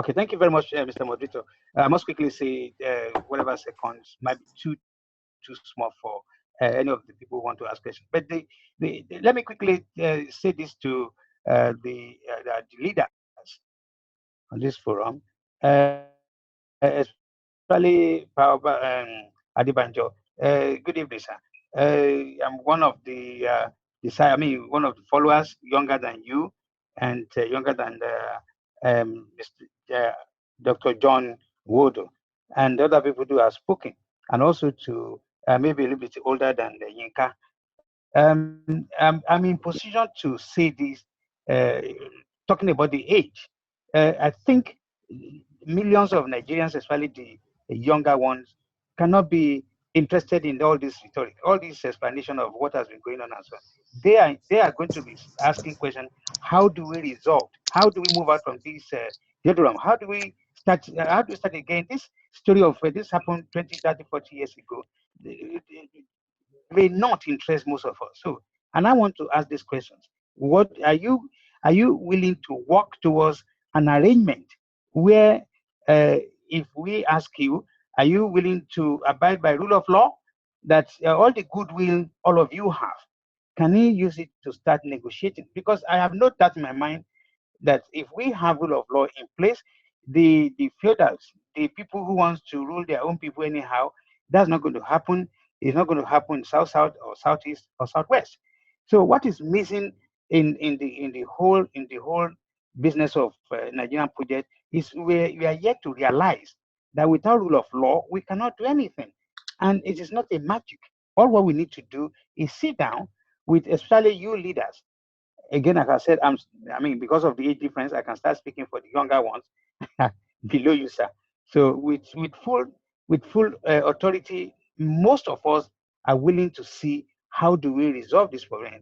Okay, thank you very much, Mr. Moderator. I must quickly say, whatever seconds might be too small for any of the people who want to ask questions. But let me quickly say this to the leaders on this forum, especially Adibanjo. Good evening, sir. I'm one of the one of the followers, younger than you, and younger than Mr. Dr. John Nwodo, and the other people who have spoken, and also to maybe a little bit older than the Yinka. I'm in position to say this, talking about the age. I think millions of Nigerians, especially the younger ones, cannot be interested in all this rhetoric, all this explanation of what has been going on and so on. They are going to be asking questions: how do we resolve? How do we move out from this doldrum? How do we start? How do we start again? This story of this happened 20, 30, 40 years ago may not interest most of us. So, and I want to ask these questions: what are you willing to work towards an arrangement where, if we ask you, are you willing to abide by rule of law? That all the goodwill all of you have, can you use it to start negotiating? Because I have no doubt in my mind that if we have rule of law in place, the feudals, the people who want to rule their own people anyhow, that's not going to happen. It's not going to happen in south or southeast or southwest. So what is missing in the whole business of Nigerian project is we are yet to realize that without rule of law we cannot do anything, and it is not a magic. All what we need to do is sit down with, especially you leaders. Again, like I said, because of the age difference, I can start speaking for the younger ones below you, sir. So with full authority, most of us are willing to see how do we resolve this problem.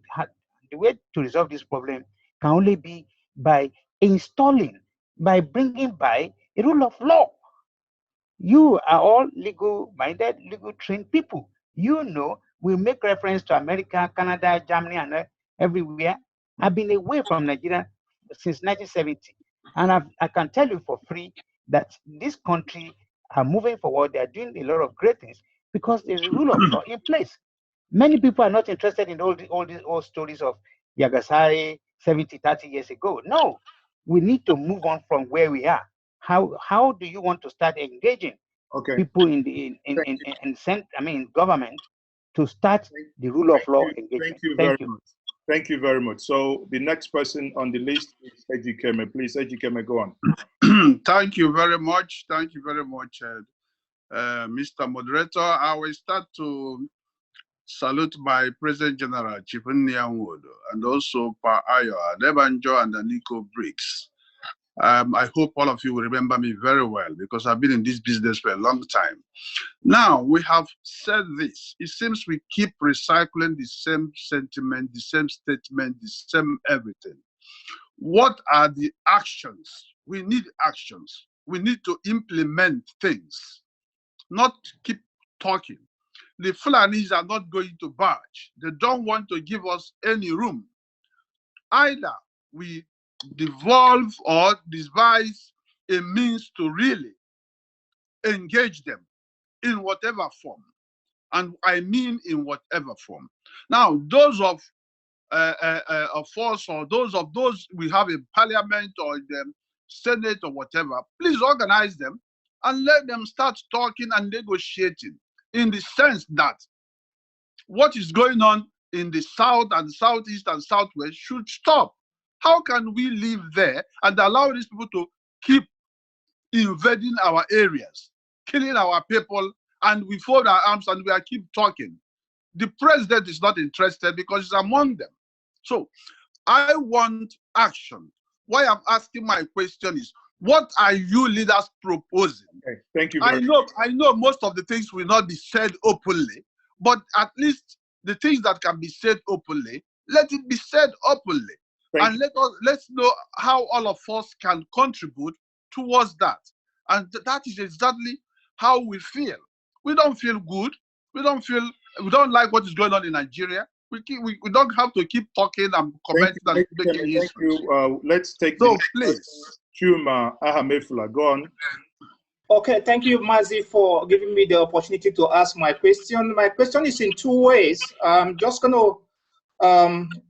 The way to resolve this problem can only be by bringing by a rule of law. You are all legal-minded, legal-trained people. You know, we make reference to America, Canada, Germany, and everywhere. I've been away from Nigeria since 1970, and I can tell you for free that this country are moving forward. They are doing a lot of great things because there's a rule of law in place. Many people are not interested in all these old stories of Yagasai 70, 30 years ago. No, we need to move on from where we are. How do you want to start engaging people in government to start the rule of law engagement? Thank you. Thank you very much. So the next person on the list is Ejikeme. Please, Ejikeme, go on. Thank you very much. Thank you very much, Mr. Moderator. I will start to salute my President General, Chief Nnia Nwodo, and also Pa Ayo, Adebanjo, and Nico Briggs. I hope all of you will remember me very well because I've been in this business for a long time. Now, we have said this. It seems we keep recycling the same sentiment, the same statement, the same everything. What are the actions? We need actions. We need to implement things, not keep talking. The Fulanis are not going to budge. They don't want to give us any room. Either we devolve or devise a means to really engage them in whatever form, and I mean in whatever form. Now, those of us or those we have in Parliament or in the Senate or whatever, please organize them and let them start talking and negotiating, in the sense that what is going on in the South and Southeast and Southwest should stop. How can we live there and allow these people to keep invading our areas, killing our people, and we fold our arms and we are keep talking? The president is not interested because he's among them. So I want action. Why I'm asking my question is, what are you leaders proposing? Okay, thank you. I know most of the things will not be said openly, but at least the things that can be said openly, let it be said openly. Let's know how all of us can contribute towards that. And that is exactly how we feel. We don't feel good. We don't like what is going on in Nigeria. We don't have to keep talking and commenting and making history. Thank you. Let's take so please. Chuma Ahamefula. Go on. Okay, thank you, Mazi, for giving me the opportunity to ask my question. My question is in two ways. I'm just going to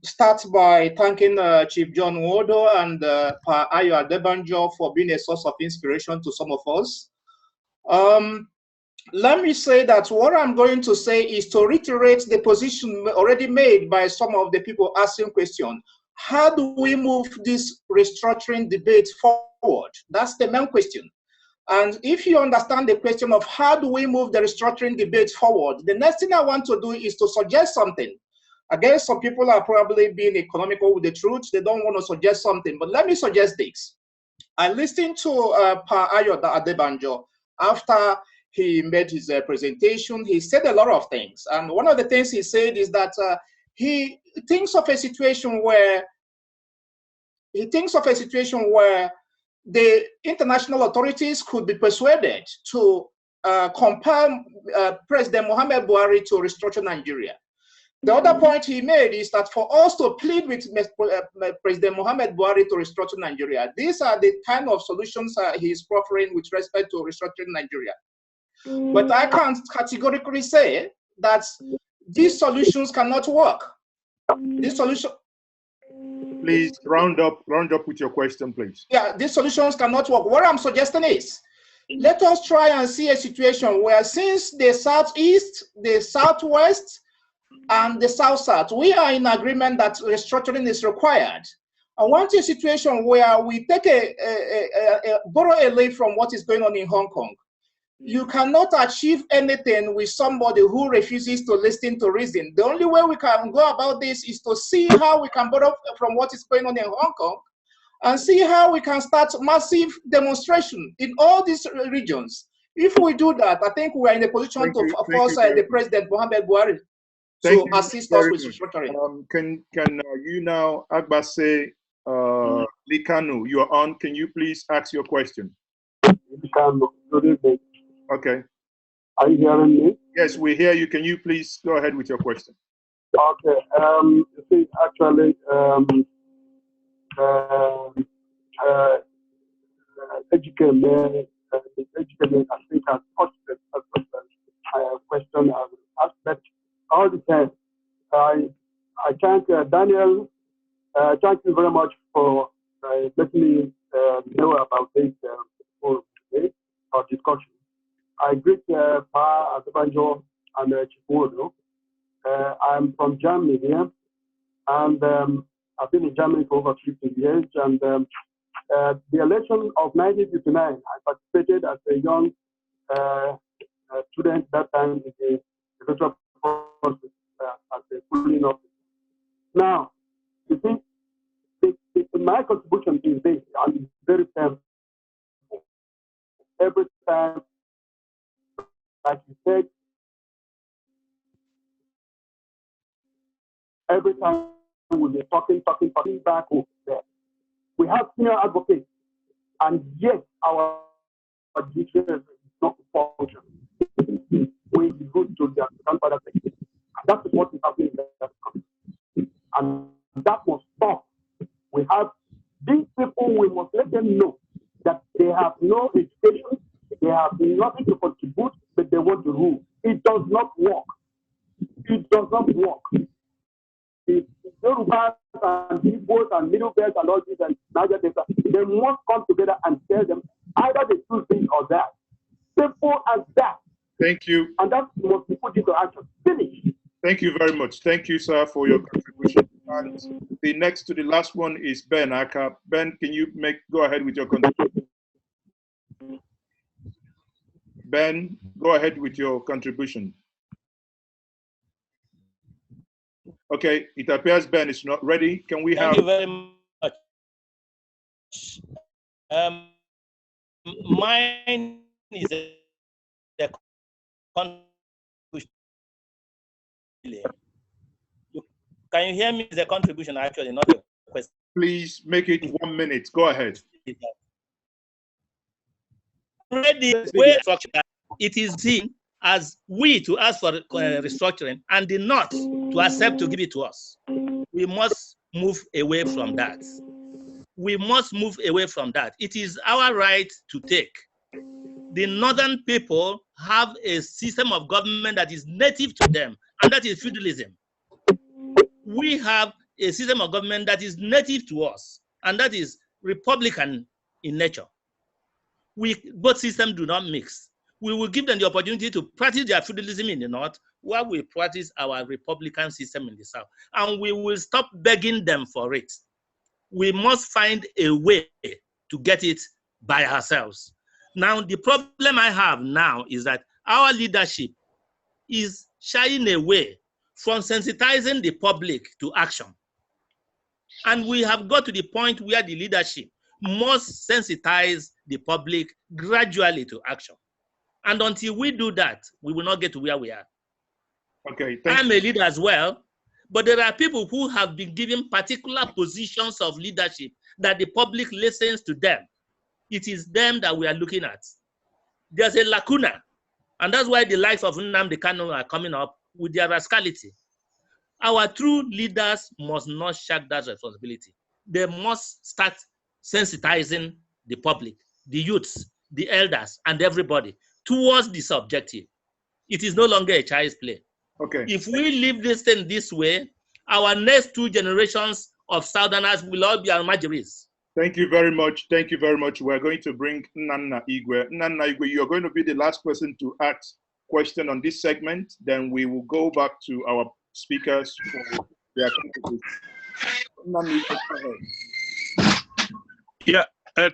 start by thanking Chief John Nwodo and Pa Ayo Adebanjo for being a source of inspiration to some of us. Let me say that what I'm going to say is to reiterate the position already made by some of the people asking questions. How do we move this restructuring debate forward? That's the main question. And if you understand the question of how do we move the restructuring debate forward, the next thing I want to do is to suggest something. Again, some people are probably being economical with the truth. They don't want to suggest something, but let me suggest this. I listened to Pa Ayo Adebanjo after he made his presentation. He said a lot of things. And one of the things he said is that he thinks of a situation where the international authorities could be persuaded to compel President Muhammadu Buhari to restructure Nigeria. The other point he made is that for us to plead with President Muhammadu Buhari to restructure Nigeria, these are the kind of solutions he is proffering with respect to restructuring Nigeria. But I can't categorically say that these solutions cannot work. These solutions. Please round up with your question, please. Yeah, these solutions cannot work. What I'm suggesting is, let us try and see a situation where, since the Southeast, the Southwest, and the South-South, we are in agreement that restructuring is required. I want a situation where we take borrow a leaf from what is going on in Hong Kong. You cannot achieve anything with somebody who refuses to listen to reason. The only way we can go about this is to see how we can borrow from what is going on in Hong Kong and see how we can start massive demonstration in all these regions. If we do that, I think we are in a position to force the President Muhammadu Buhari to assist us with restructuring. Can you now, Agbase Likanu, you are on. Can you please ask your question? Okay. Are you hearing me? Yes, we hear you. Can you please go ahead with your question? Okay. You see, actually, education, I think, has touched the question as aspect all the time. I thank Daniel. Thank you very much for letting me know about this debate or discussion. I greet Pa Adebanjo and Chief Nwodo. I'm from Germany here, and I've been in Germany for over 50 years. And the election of 1959, I participated as a young student that time in the electoral process as a polling officer. Now, you see, my contribution is this, and it's very simple. Every time, like you said, every time we'll be talking back over there. We have senior advocates, and yet our judiciary is not function. We go to their grandfather. That is what is happening in that country. And that must stop. We have these people, we must let them know that they have no education, they have nothing to contribute, but they want to rule. It does not work. It does not work. If Yorubas and Igbos and Middle Belt and all these and Niger Delta, they must come together and tell them either they choose this or that. Simple as that. Thank you. And that must be put into action. Finish. Thank you very much. Thank you, sir, for your contribution. And the next to the last one is Ben Aka. Ben, can you go ahead with your contribution? Ben, go ahead with your contribution. Okay, it appears Ben is not ready. Can we have... Thank you very much. Mine is a contribution. Can you hear me? It's a contribution, actually, not a question. Please make it 1 minute. Go ahead. Already, it is seen as we to ask for restructuring and the North to accept to give it to us. We must move away from that. We must move away from that. It is our right to take. The northern people have a system of government that is native to them, and that is feudalism. We have a system of government that is native to us, and that is republican in nature. Both systems do not mix. We will give them the opportunity to practice their feudalism in the north, while we practice our republican system in the south. And we will stop begging them for it. We must find a way to get it by ourselves. Now, the problem I have now is that our leadership is shying away from sensitizing the public to action. And we have got to the point where the leadership must sensitize the public gradually to action. And until we do that, we will not get to where we are. Okay, I'm a leader as well, but there are people who have been given particular positions of leadership that the public listens to them. It is them that we are looking at. There's a lacuna, and that's why the likes of Nnamdi Kanu are coming up with their rascality. Our true leaders must not shirk that responsibility. They must start sensitizing the public, the youths, the elders, and everybody towards this objective. It is no longer a child's play. Okay. If we leave this thing this way, our next 2 generations of Southerners will all be Almajiris. Thank you very much. Thank you very much. We're going to bring Nnia Nwodo. Nnia Nwodo, you're going to be the last person to ask question on this segment. Then we will go back to our speakers for their contribution. Yeah,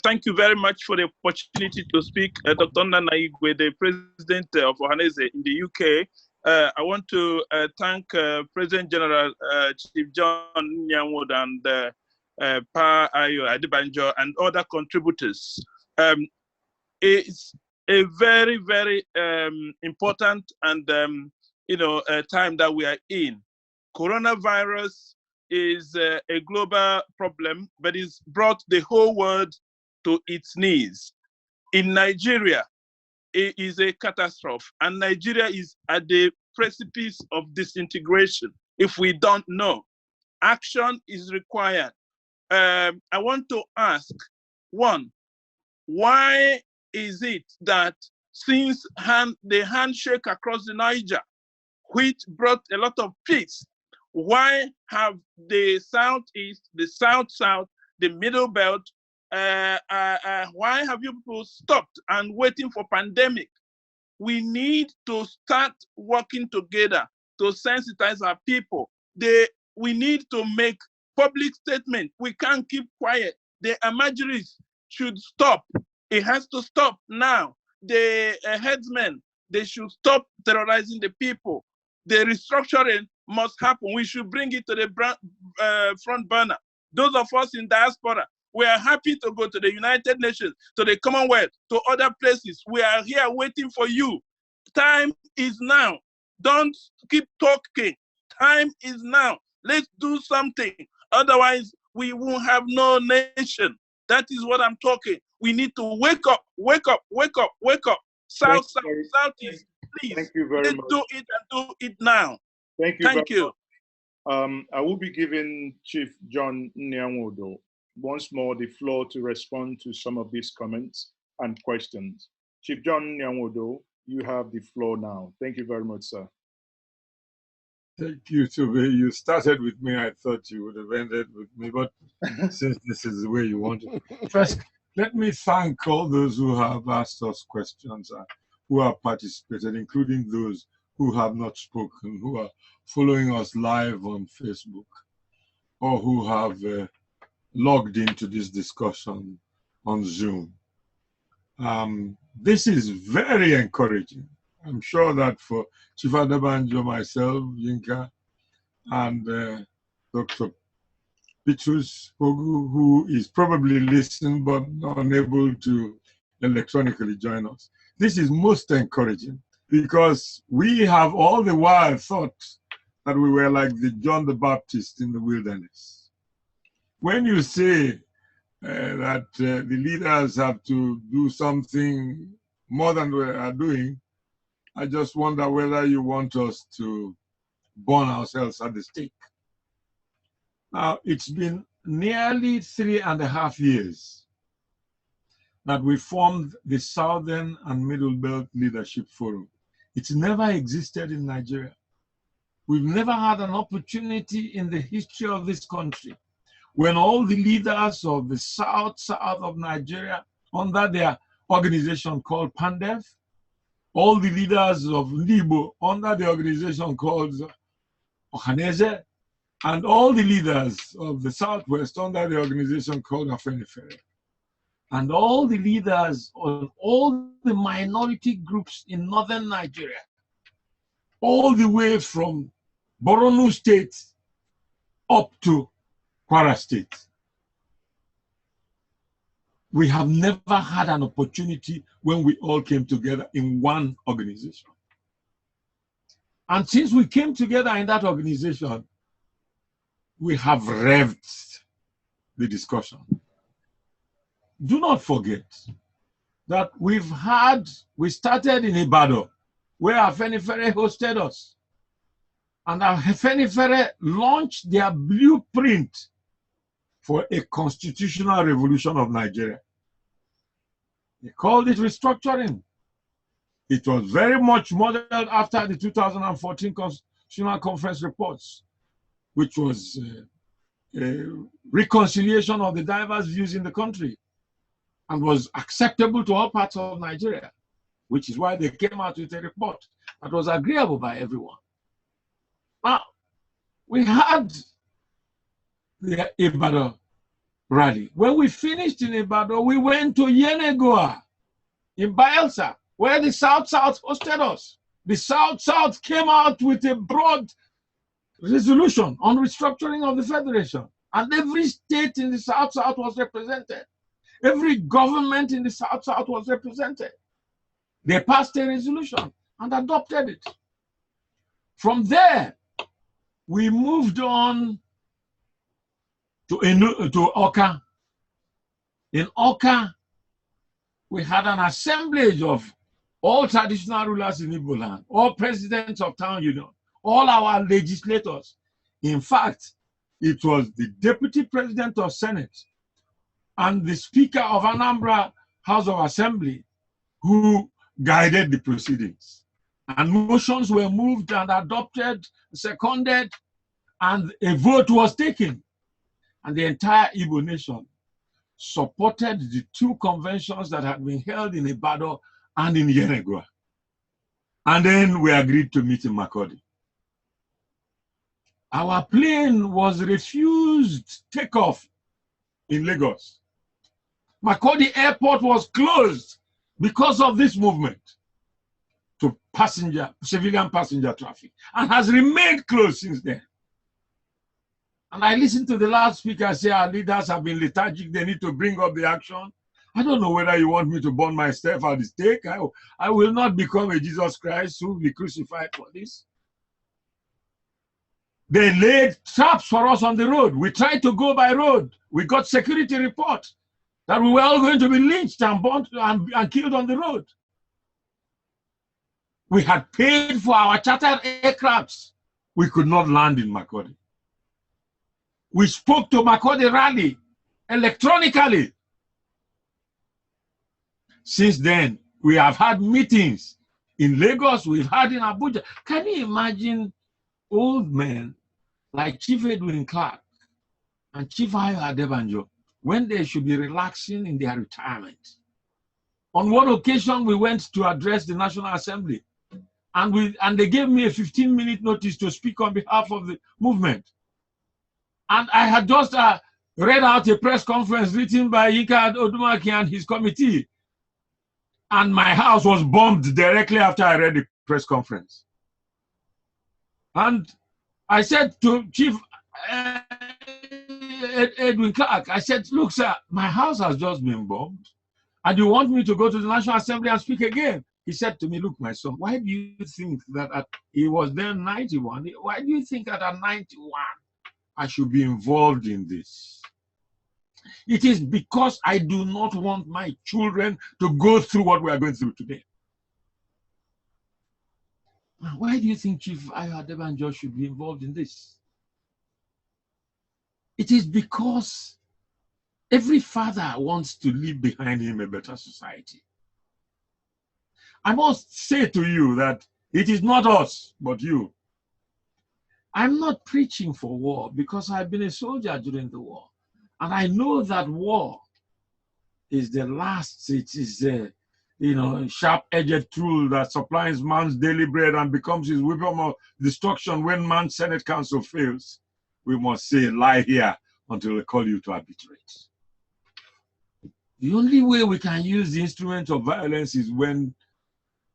thank you very much for the opportunity to speak. Dr. Nnia Nwodo, the president of Ohanaeze in the UK. I want to thank President General Chief John Nnia Nwodo and Pa Ayo Adebanjo and other contributors. It's a very, very important and time that we are in. Coronavirus is a global problem, but it's brought the whole world to its knees. In Nigeria, it is a catastrophe, and Nigeria is at the precipice of disintegration. If we don't know, action is required. I want to ask, one, why is it that since the handshake across the Niger, which brought a lot of peace, why have the Southeast, the South-South, the Middle Belt, why have you people stopped and waiting for pandemic? We need to start working together to sensitize our people. We need to make public statement. We can't keep quiet. The Almajiris should stop. It has to stop now. The headsmen, they should stop terrorizing the people. The restructuring must happen. We should bring it to the front burner. Those of us in diaspora, we are happy to go to the United Nations, to the Commonwealth, to other places. We are here waiting for you. Time is now. Don't keep talking. Time is now. Let's do something. Otherwise, we won't have no nation. That is what I'm talking. We need to wake up, wake up, wake up, wake up. South, Southeast, please. Thank you very much. Do it and do it now. Thank you. Thank you. I will be giving Chief John Nnia Nwodo once more the floor to respond to some of these comments and questions. Chief John Nnia Nwodo, you have the floor now. Thank you very much, sir. Thank you, Tobe. You started with me. I thought you would have ended with me, but since this is the way you want it. First, let me thank all those who have asked us questions, who have participated, including those who have not spoken, who are following us live on Facebook, or who have logged into this discussion on Zoom. This is very encouraging. I'm sure that for Chief Adebanjo, myself, Yinka, and Dr. Petrus Pogu, who is probably listening but unable to electronically join us. This is most encouraging because we have all the while thought that we were like the John the Baptist in the wilderness. When you say that the leaders have to do something more than we are doing, I just wonder whether you want us to burn ourselves at the stake. Now, it's been nearly 3.5 years that we formed the Southern and Middle Belt Leadership Forum. It's never existed in Nigeria. We've never had an opportunity in the history of this country when all the leaders of the south of Nigeria, under their organization called PANDEF, all the leaders of Ndigbo under the organization called Ohanaeze, and all the leaders of the Southwest under the organization called Afenifere, and all the leaders of all the minority groups in northern Nigeria, all the way from Borno State up to Kwara State. We have never had an opportunity when we all came together in one organization. And since we came together in that organization, we have revved the discussion. Do not forget that we started in Ibadan, where Afenifere hosted us. And Afenifere launched their blueprint for a constitutional revolution of Nigeria. They called it restructuring. It was very much modeled after the 2014 Constitutional Conference reports, which was a reconciliation of the diverse views in the country and was acceptable to all parts of Nigeria, which is why they came out with a report that was agreeable by everyone. Now, we had the Ibadan rally. When we finished in Ibadan, we went to Yenegoa in Bayelsa, where the South hosted us. The South came out with a broad resolution on restructuring of the Federation. And every state in the South was represented. Every government in the South was represented. They passed a resolution and adopted it. From there, we moved on to Awka. In Awka, we had an assemblage of all traditional rulers in Igbo land, all presidents of town union, all our legislators. In fact, it was the deputy president of Senate and the speaker of Anambra House of Assembly who guided the proceedings. And motions were moved and adopted, seconded, and a vote was taken. And the entire Igbo nation supported the two conventions that had been held in Ibadan and in Yenegoa. And then we agreed to meet in Makurdi. Our plane was refused takeoff in Lagos. Makurdi airport was closed because of this movement to civilian passenger traffic, and has remained closed since then. And I listened to the last speaker say our leaders have been lethargic, they need to bring up the action. I don't know whether you want me to burn myself at the stake. I will not become a Jesus Christ who will be crucified for this. They laid traps for us on the road. We tried to go by road. We got security report that we were all going to be lynched and burnt and killed on the road. We had paid for our chartered aircrafts. We could not land in Makurdi. We spoke to Makurdi rally electronically. Since then, we have had meetings in Lagos, we've had in Abuja. Can you imagine old men like Chief Edwin Clark and Chief Ayo Adebanjo when they should be relaxing in their retirement? On one occasion, we went to address the National Assembly, and they gave me a 15-minute notice to speak on behalf of the movement. And I had just read out a press conference written by Yinka Odumaki and his committee. And my house was bombed directly after I read the press conference. And I said to Chief Edwin Clark, I said, look, sir, my house has just been bombed. And you want me to go to the National Assembly and speak again? He said to me, look, my son, why do you think that he was then 91? Why do you think that at 91, I should be involved in this? It is because I do not want my children to go through what we are going through today. Why do you think Chief Ayo Adebanjo should be involved in this? It is because every father wants to leave behind him a better society. I must say to you that it is not us, but you. I'm not preaching for war because I've been a soldier during the war. And I know that war is the last, it is a sharp-edged tool that supplies man's daily bread and becomes his weapon of destruction when man's Senate Council fails. We must say, lie here until they call you to arbitrate. The only way we can use the instrument of violence is when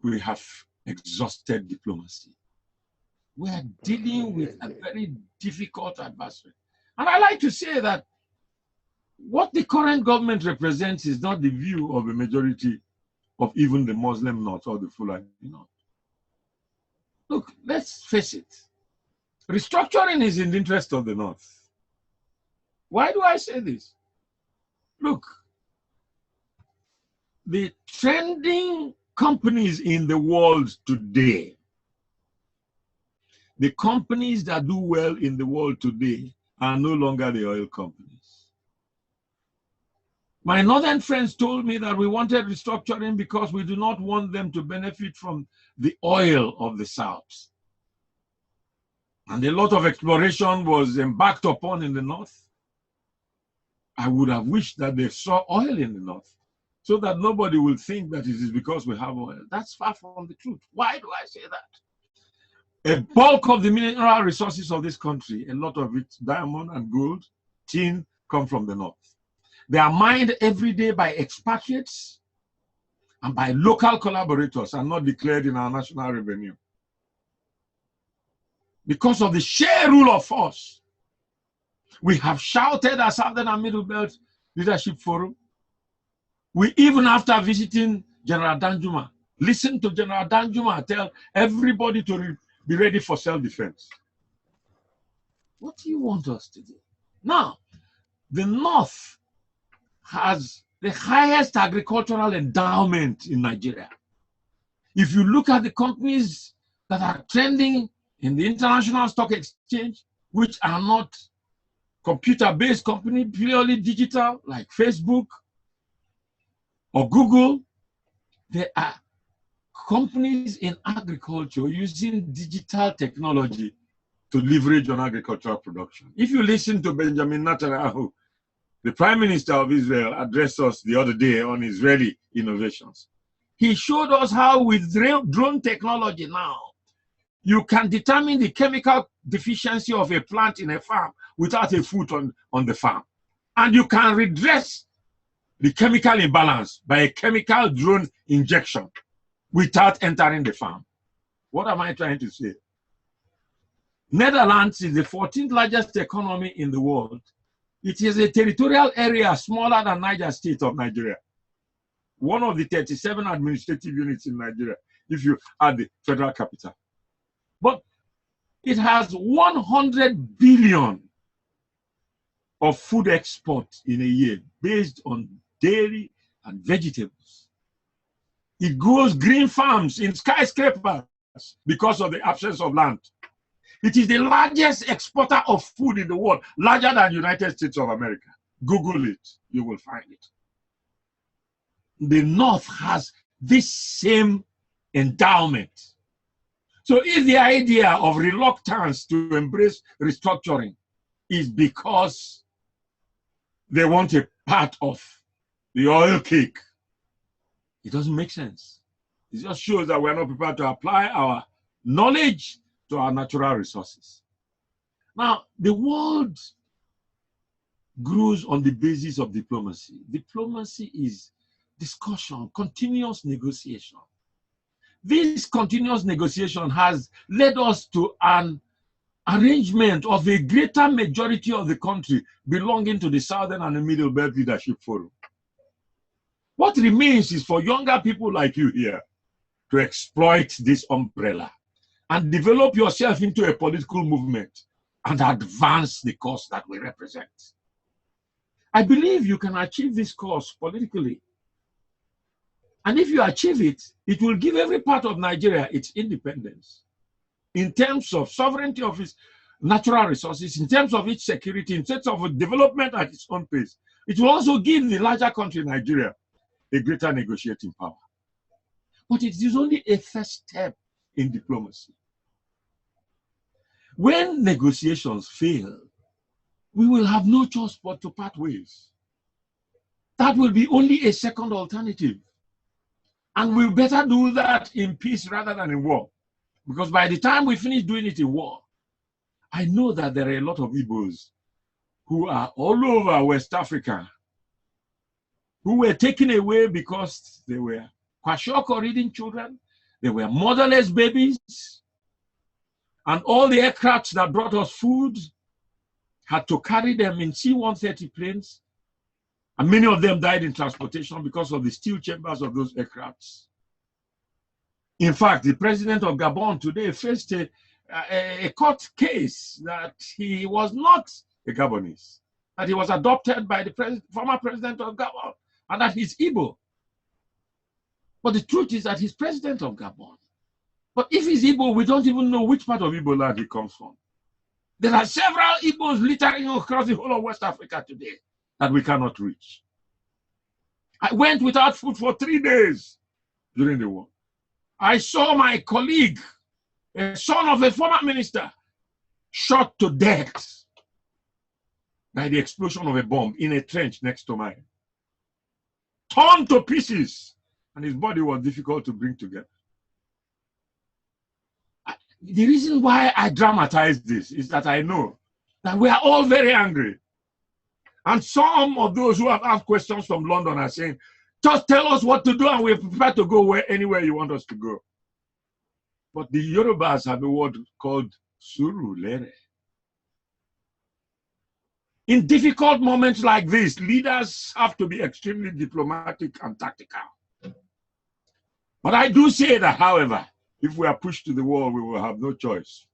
we have exhausted diplomacy. We are dealing with a very difficult adversary. And I like to say that what the current government represents is not the view of a majority of even the Muslim North or the Fulani North. Look, let's face it. Restructuring is in the interest of the North. Why do I say this? Look, the trending companies in the world today, the companies that do well in the world today are no longer the oil companies. My northern friends told me that we wanted restructuring because we do not want them to benefit from the oil of the South. And a lot of exploration was embarked upon in the North. I would have wished that they saw oil in the North so that nobody will think that it is because we have oil. That's far from the truth. Why do I say that? A bulk of the mineral resources of this country, a lot of it, diamond and gold, tin, come from the North. They are mined every day by expatriates and by local collaborators and not declared in our national revenue. Because of the sheer rule of force, we have shouted at Southern and Middle Belt Leadership Forum. We, even after visiting General Danjuma, listen to General Danjuma tell everybody to be ready for self-defense. What do you want us to do? Now, the North has the highest agricultural endowment in Nigeria. If you look at the companies that are trending in the International Stock Exchange, which are not computer-based companies, purely digital, like Facebook or Google, there are companies in agriculture using digital technology to leverage on agricultural production. If you listen to Benjamin Netanyahu, the Prime Minister of Israel, addressed us the other day on Israeli innovations. He showed us how with drone technology now, you can determine the chemical deficiency of a plant in a farm without a foot on the farm. And you can redress the chemical imbalance by a chemical drone injection without entering the farm. What am I trying to say? Netherlands is the 14th largest economy in the world. It is a territorial area smaller than Niger State of Nigeria. One of the 37 administrative units in Nigeria, if you add the federal capital. But it has 100 billion of food export in a year based on dairy and vegetables. It grows green farms in skyscrapers because of the absence of land. It is the largest exporter of food in the world, larger than United States of America. Google it, you will find it. The North has this same endowment. So if the idea of reluctance to embrace restructuring is because they want a part of the oil cake, it doesn't make sense. It just shows that we're not prepared to apply our knowledge to our natural resources. Now, the world grows on the basis of diplomacy. Diplomacy is discussion, continuous negotiation. This continuous negotiation has led us to an arrangement of a greater majority of the country belonging to the Southern and the Middle Belt Leadership Forum. What remains is for younger people like you here to exploit this umbrella and develop yourself into a political movement and advance the cause that we represent. I believe you can achieve this cause politically. And if you achieve it, it will give every part of Nigeria its independence in terms of sovereignty of its natural resources, in terms of its security, in terms of development at its own pace, it will also give the larger country, Nigeria, a greater negotiating power. But it is only a first step in diplomacy. When negotiations fail, we will have no choice but to part ways. That will be only a second alternative. And we better do that in peace rather than in war. Because by the time we finish doing it in war, I know that there are a lot of Igbos who are all over West Africa who were taken away because they were kwashiorkor reading children, they were motherless babies, and all the aircrafts that brought us food had to carry them in C-130 planes, and many of them died in transportation because of the steel chambers of those aircrafts. In fact, the president of Gabon today faced a court case that he was not a Gabonese, that he was adopted by the former president of Gabon, and that he's Igbo. But the truth is that he's president of Gabon. But if he's Igbo, we don't even know which part of Igbo land he comes from. There are several Igbos littering across the whole of West Africa today that we cannot reach. I went without food for 3 days during the war. I saw my colleague, a son of a former minister, shot to death by the explosion of a bomb in a trench next to mine. Torn to pieces, and his body was difficult to bring together. The reason why I dramatize this is that I know that we are all very angry. And some of those who have asked questions from London are saying, just tell us what to do and we're prepared to go anywhere you want us to go. But the Yorubas have a word called surulere. In difficult moments like this, leaders have to be extremely diplomatic and tactical. But I do say that, however, if we are pushed to the wall, we will have no choice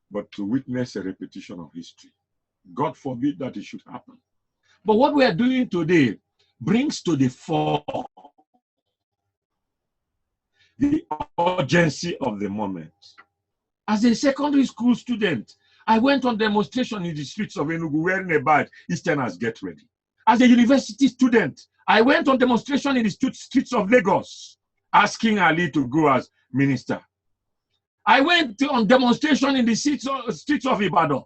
but to witness a repetition of history. God forbid that it should happen. But what we are doing today brings to the fore the urgency of the moment. As a secondary school student, I went on demonstration in the streets of Enugu wearing a badge, Easterners get ready. As a university student, I went on demonstration in the streets of Lagos, asking Ali to go as minister. I went on demonstration in the streets of Ibadan,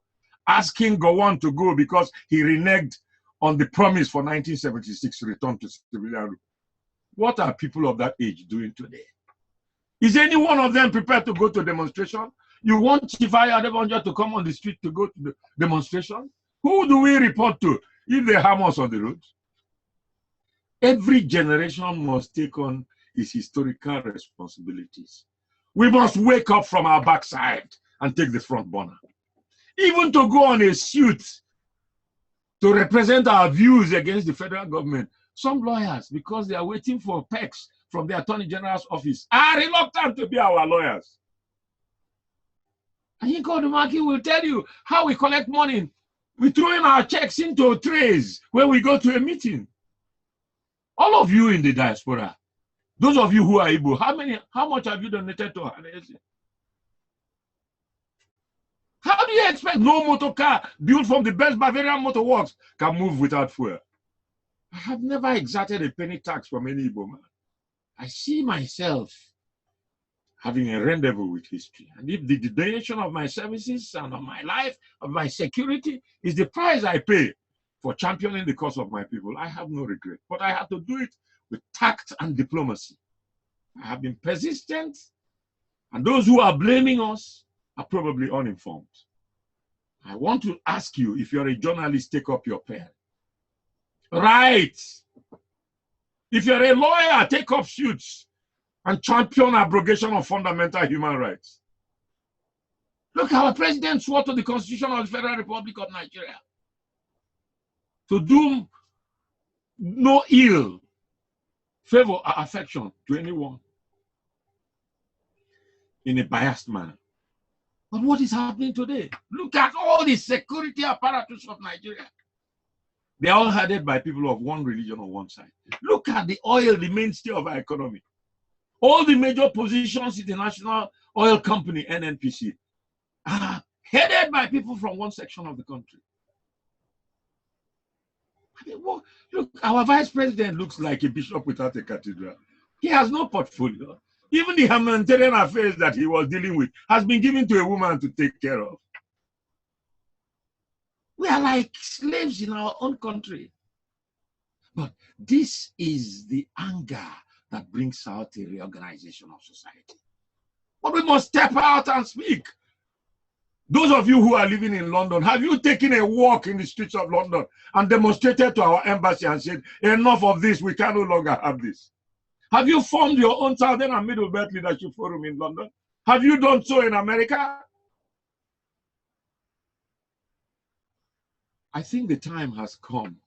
asking Gowon to go because he reneged on the promise for 1976 return to civilian rule. What are people of that age doing today? Is any one of them prepared to go to demonstration? You want Chifai Adebanjo to come on the street to go to the demonstration? Who do we report to if they harm us on the road? Every generation must take on its historical responsibilities. We must wake up from our backside and take the front burner. Even to go on a suit to represent our views against the federal government, some lawyers, because they are waiting for PECs from the Attorney General's office, are reluctant to be our lawyers. And Odumaki will tell you how we collect money. We throw in our checks into trays when we go to a meeting. All of you in the diaspora, those of you who are Igbo, how much have you donated to Ohanaeze? How do you expect no motor car built from the best Bavarian motor works can move without fuel? I have never exerted a penny tax from any Igbo man. I see myself having a rendezvous with history. And if the donation of my services and of my life, of my security, is the price I pay for championing the cause of my people, I have no regret. But I have to do it with tact and diplomacy. I have been persistent, and those who are blaming us are probably uninformed. I want to ask you, if you're a journalist, take up your pen. Write. If you're a lawyer, take up suits and champion abrogation of fundamental human rights. Look, our president swore to the Constitution of the Federal Republic of Nigeria to do no ill, favor, or affection to anyone in a biased manner. But what is happening today? Look at all the security apparatus of Nigeria. They are all headed by people of one religion on one side. Look at the oil, the mainstay of our economy. All the major positions in the National Oil Company, NNPC, are headed by people from one section of the country. I mean, well, look, our vice president looks like a bishop without a cathedral. He has no portfolio. Even the humanitarian affairs that he was dealing with has been given to a woman to take care of. We are like slaves in our own country. But this is the anger that brings out a reorganization of society. But we must step out and speak. Those of you who are living in London, have you taken a walk in the streets of London and demonstrated to our embassy and said, enough of this, we can no longer have this? Have you formed your own Southern and Middle Belt Leadership Forum in London? Have you done so in America? I think the time has come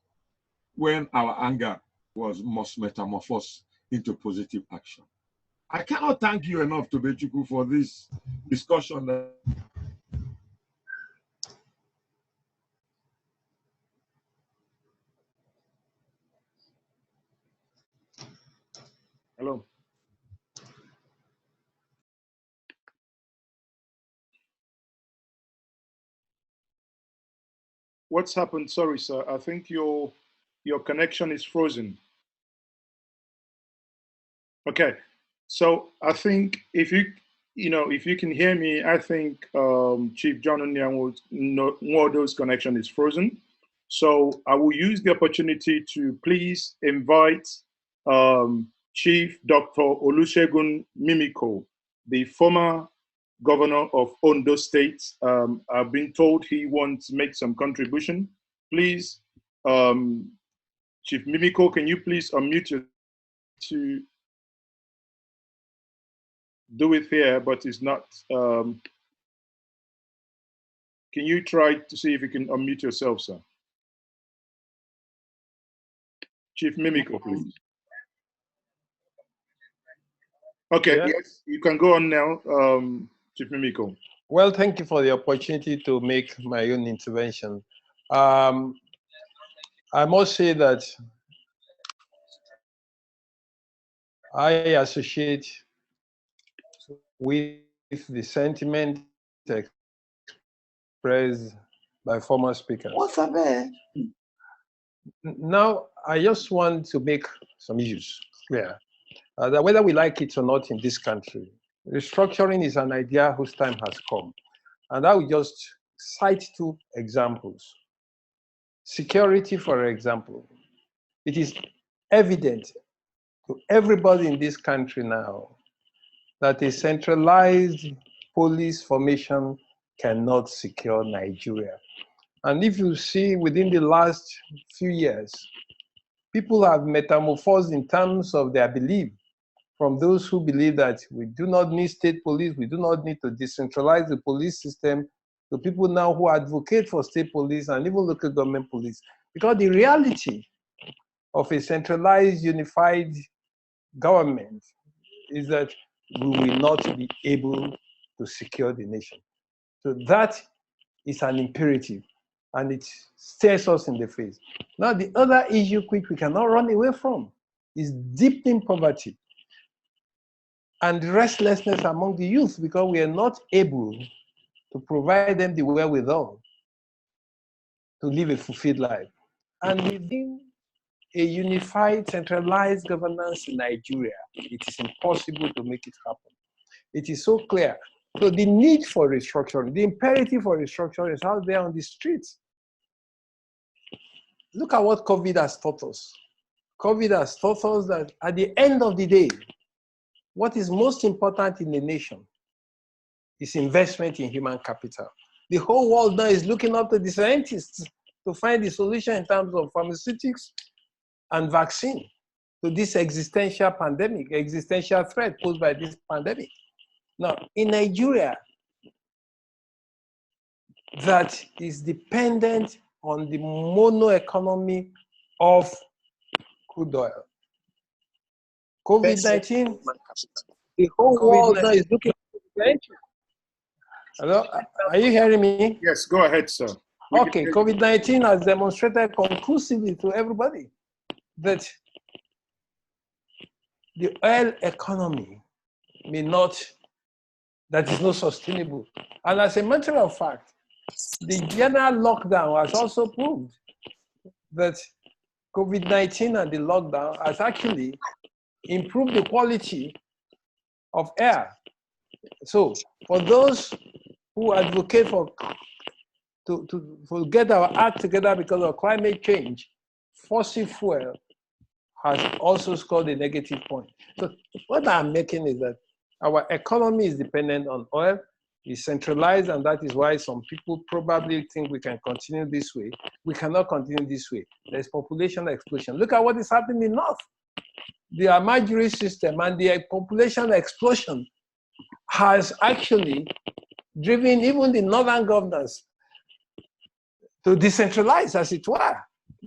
when our anger must metamorphose into positive action. I cannot thank you enough, Tobechukwu, for this discussion. Hello. What's happened? Sorry, sir. I think your connection is frozen. Okay. So I think if you can hear me, I think Chief John Nnia Nwodo's connection is frozen. So I will use the opportunity to please invite Chief Dr. Olusegun Mimiko, the former governor of Ondo State. I've been told he wants to make some contribution. Please, Chief Mimiko, can you please unmute your to do it here, but it's not. Can you try to see if you can unmute yourself, sir? Chief Mimiko, please. Okay, yeah. Yes, you can go on now, Chief Mimiko. Well, thank you for the opportunity to make my own intervention. I must say that I associate with the sentiment expressed by former speakers. What's up, man? Now, I just want to make some issues clear. That whether we like it or not in this country, restructuring is an idea whose time has come. And I will just cite two examples. Security, for example. It is evident to everybody in this country now that a centralized police formation cannot secure Nigeria. And if you see within the last few years, people have metamorphosed in terms of their belief, from those who believe that we do not need state police, we do not need to decentralize the police system, to people now who advocate for state police and even local government police. Because the reality of a centralized, unified government is that we will not be able to secure the nation. So that is an imperative, and it stares us in the face. Now, the other issue which we cannot run away from is deepening poverty and restlessness among the youth, because we are not able to provide them the wherewithal to live a fulfilled life. And within a unified, centralized governance in Nigeria, it is impossible to make it happen. It is so clear. So the need for restructuring, the imperative for restructuring is out there on the streets. Look at what COVID has taught us. COVID has taught us that at the end of the day, what is most important in a nation is investment in human capital. The whole world now is looking up to the scientists to find the solution in terms of pharmaceutics and vaccine to this existential pandemic, existential threat posed by this pandemic. Now, in Nigeria, that is dependent on the mono economy of crude oil. COVID-19, the whole world now is looking at the. Hello, are you hearing me? Yes, go ahead, sir. Okay, COVID-19 has demonstrated conclusively to everybody that the oil economy may not that is not sustainable. And as a matter of fact, the general lockdown has also proved that COVID-19 and the lockdown has actually improved the quality of air. So for those who advocate for get our act together because of climate change, fossil fuel has also scored a negative point. So what I'm making is that our economy is dependent on oil, is centralized, and that is why some people probably think we can continue this way. We cannot continue this way. There's population explosion. Look at what is happening in North. The Amajiri system and the population explosion has actually driven even the northern governors to decentralize, as it were.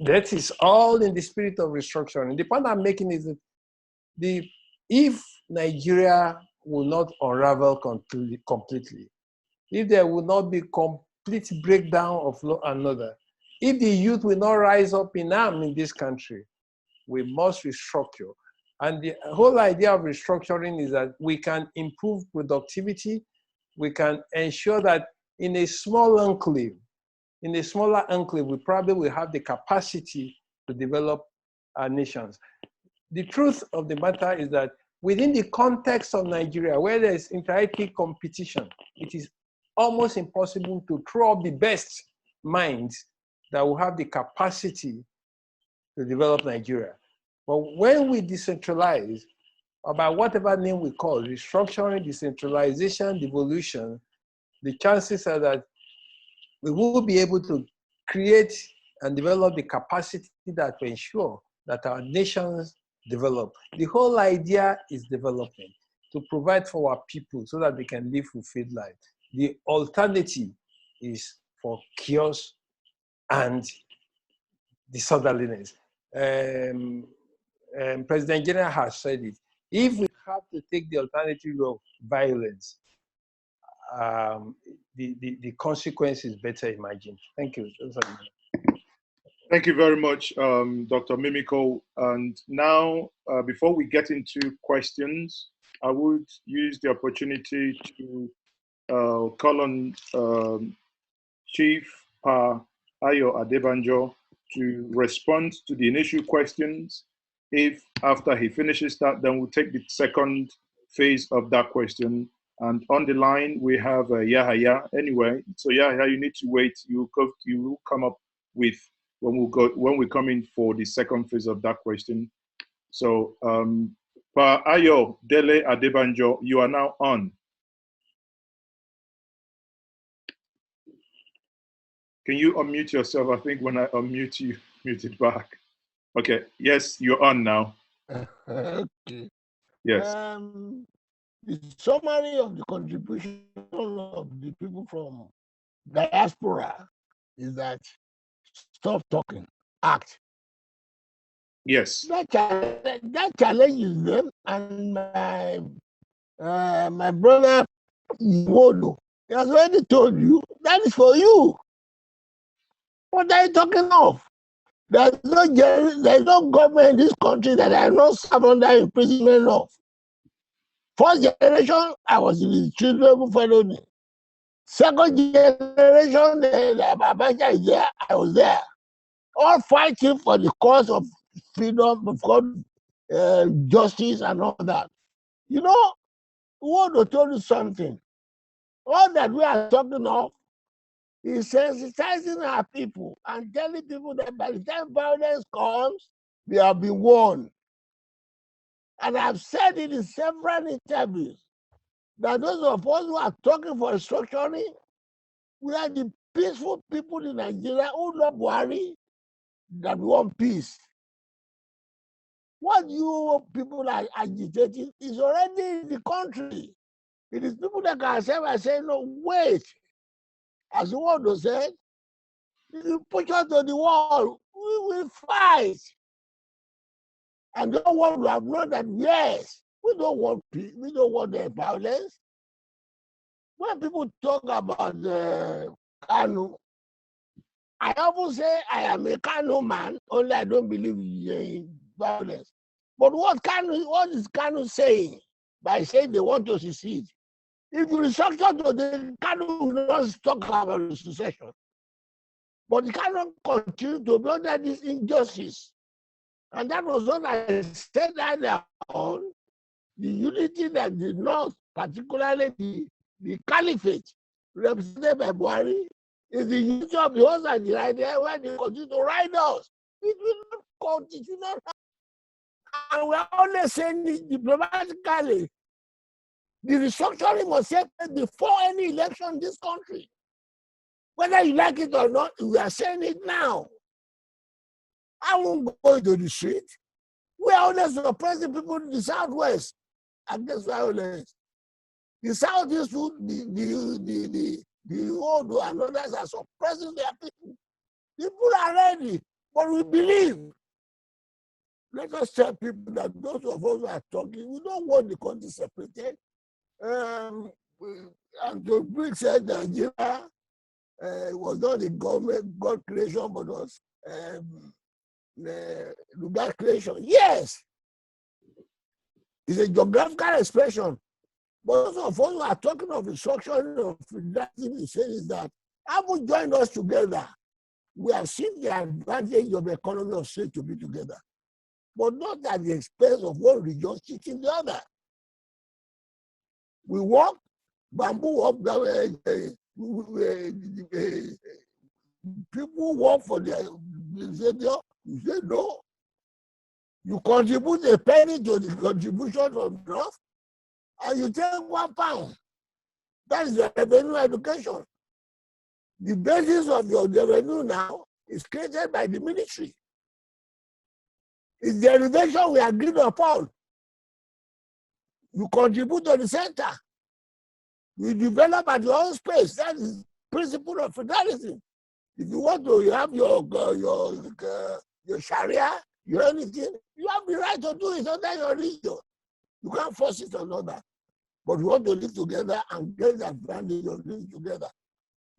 That is all in the spirit of restructuring. The point I'm making is that if Nigeria will not unravel completely, if there will not be complete breakdown of law and order, if the youth will not rise up in arms in this country, we must restructure. And the whole idea of restructuring is that we can improve productivity, we can ensure that in a small enclave, in a smaller enclave, we probably will have the capacity to develop our nations. The truth of the matter is that within the context of Nigeria, where there is inter-ethnic competition, it is almost impossible to throw up the best minds that will have the capacity to develop Nigeria. But when we decentralize, about whatever name we call, restructuring, decentralization, devolution, the chances are that we will be able to create and develop the capacity that will ensure that our nations develop. The whole idea is development, to provide for our people so that they can live fulfilled life. The alternative is for chaos and disorderliness. President General has said it. If we have to take the alternative of violence, the consequence is better imagined. Thank you. Thank you very much, Dr. Mimiko. And now, before we get into questions, I would use the opportunity to call on Chief Ayo Adebanjo to respond to the initial questions. If after he finishes that, then we'll take the second phase of that question. And on the line, we have Yahaya. Anyway, so Yahaya, you need to wait. You will come up with when we come in for the second phase of that question. So, Pa Ayo Dele Adebanjo, you are now on. Can you unmute yourself? I think when I unmute you, mute it back. Okay. Yes, you're on now. Okay. Yes. The summary of the contribution of the people from diaspora is that stop talking, act. Yes. That challenges them, and my brother Nwodo has already told you that is for you. What are you talking of? There's no government in this country that I not serve under imprisonment of. First generation, I was in the children felony. Second generation, Abacha is there, I was there. All fighting for the cause of freedom, of justice, and all that. You know, Nwodo told you something. All that we are talking of is sensitizing our people and telling people that by the time violence comes, they have been warned. And I've said it in several interviews that those of us who are talking for restructuring, we are the peaceful people in Nigeria who love Buhari, that want peace. What you people are agitating is already in the country. It is people that can say, no, wait. As Nwodo said, if you push us to the wall, we will fight. And no one will have known that, yes, we don't want peace, we don't want the violence. When people talk about Kanu, I often say I am a Kanu man, only I don't believe in violence. But what is Kanu saying by saying they want to secede? If you restructure today, Kanu will not talk about the succession. But he cannot continue to be under this injustice. And that was what I said earlier on, the unity that the North, particularly the caliphate, represented by Buhari, is the unity of the horse and the rider when they continue to ride us. It will not continue. And we are only saying this diplomatically. The restructuring was set before any election in this country. Whether you like it or not, we are saying it now. I won't go into the street. We are only suppressing people in the Southwest against violence. The Southeast, the old and others are suppressing their people. People are ready, but we believe. Let us tell people that those of us who are talking, we don't want the country separated. And to bring said Nigeria was not a government, God creation, but was God creation. Yes, it's a geographical expression. But those of us who are talking of restructuring of federalism, is that haven't joined us together. We have seen the advantage of the economy of state to be together, but not at the expense of one region cheating the other. We walk, bamboo up, people work for their, you say no. You contribute a penny to the contribution from North, and you take £1. That is the revenue education. The basis of your revenue now is created by the military. It's the derivation we agreed upon. You contribute to the center. You develop at your own space. That is the principle of federalism. If you want to have your Sharia, your anything, you have the right to do it under your religion. You can't force it on others. But you want to live together and get the advantage of living together.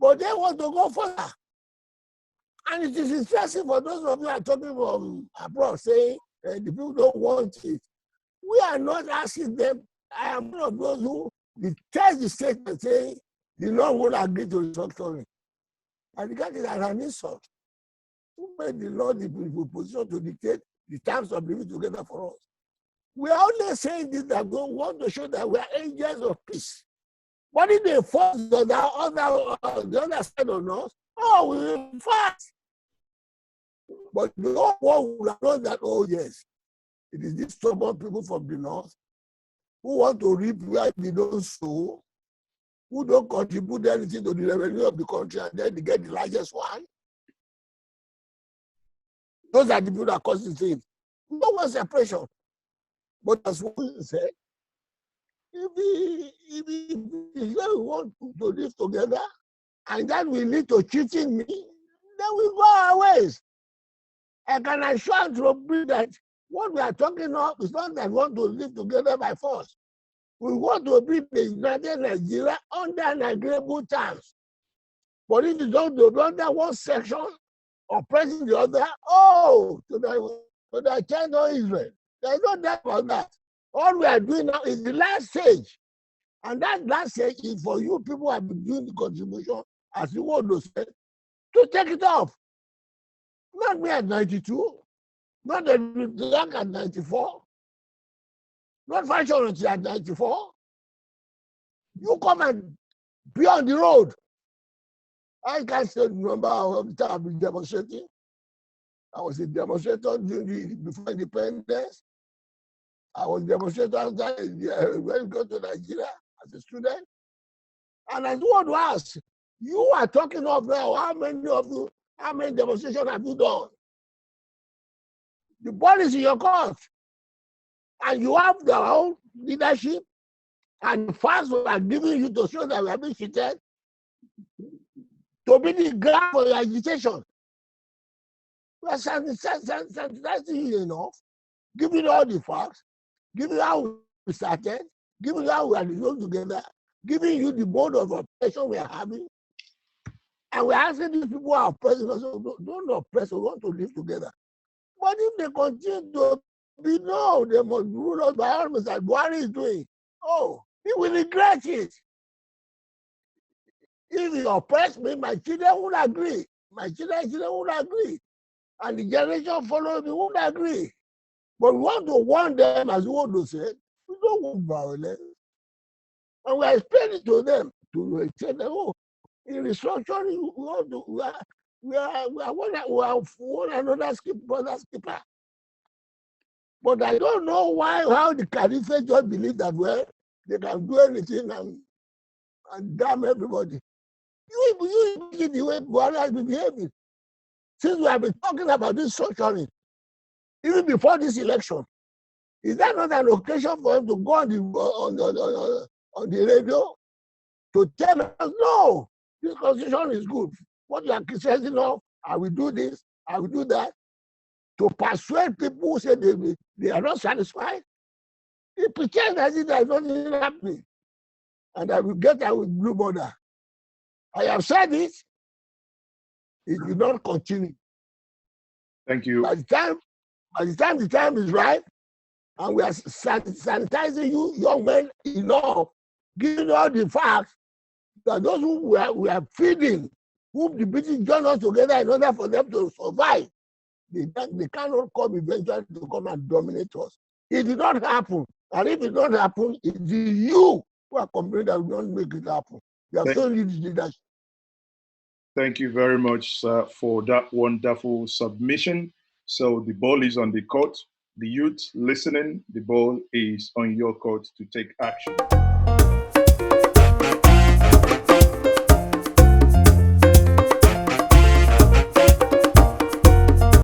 But they want to go further. And it is interesting for those of you who are talking from abroad, saying the people don't want it. We are not asking them. I am one of those who test the statement saying the Lord will agree to restructuring. I regard it as an insult. Who made the Lord in position to dictate the terms of living together for us? We are only saying this that we want to show that we are agents of peace. What if they force the other side on us? Oh, we will fight. But no one will know that, oh yes, it is these stubborn people from the North who want to reap where they don't sow, who don't contribute anything to the revenue of the country, and then they get the largest one. Those are the people that cause the thing. No one separation. But as we said, if we want to live together, and that will lead to cheating me, then we go our ways. I can assure you that what we are talking of is not that we want to live together by force. We want to be the United Nigeria under an agreeable terms. But if you don't do under one section, oppressing the other, to the child of Israel. There's no doubt about that. All we are doing now is the last stage. And that last stage is for you people who have been doing the contribution, as you want to say, to take it off. Not me at 92, not the young at 94, not functionality at 94. You come and be on the road. I can't say the number of the time I've been demonstrating. I was a demonstrator before independence. I was a demonstrator when we go to Nigeria as a student. And I want to ask, you are talking of now, how many demonstrations have you done? The ball is in your court. And you have the whole leadership and the facts we are giving you to show that we are being cheated to be the ground for your agitation. We are sanitizing you enough, giving you all the facts, giving you how we started, giving you how we are living together, giving you the mode of operation we are having. And we're asking these people who are oppressing us, don't oppress, we want to live together. But if they continue to be, no, they must rule us by all means, like Buhari is doing. Oh, he will regret it. If you oppress me, my children would agree. My children would agree. And the generation following me would agree. But we want to warn them, as Nwodo said, we don't want violence. And we are explaining to them to say that, oh, in restructuring, we are one another's brother's keeper. But I don't know how the Caliphate just believe that, well, they can do anything and damn everybody. You imagine the way Buhari has been behaving. Since we have been talking about this structuring, even before this election, is that not an occasion for him to go on the radio to tell us, no, this constitution is good. What you are criticizing of, I will do this, I will do that, to persuade people who say they are not satisfied. He pretends as if there is nothing happening. And I will get out with blue border. I have said it. It will not continue. Thank you. By the time the time is right, and we are sanitizing you young men enough, giving all the facts that those who we are feeding, whom the British join us together in order for them to survive, they cannot come eventually to come and dominate us. It did not happen. And if it did not happen, it is you who are complaining that we don't make it happen. We have told you the leadership. Thank you very much, sir, for that wonderful submission. So the ball is on the court. The youth listening, the ball is on your court to take action.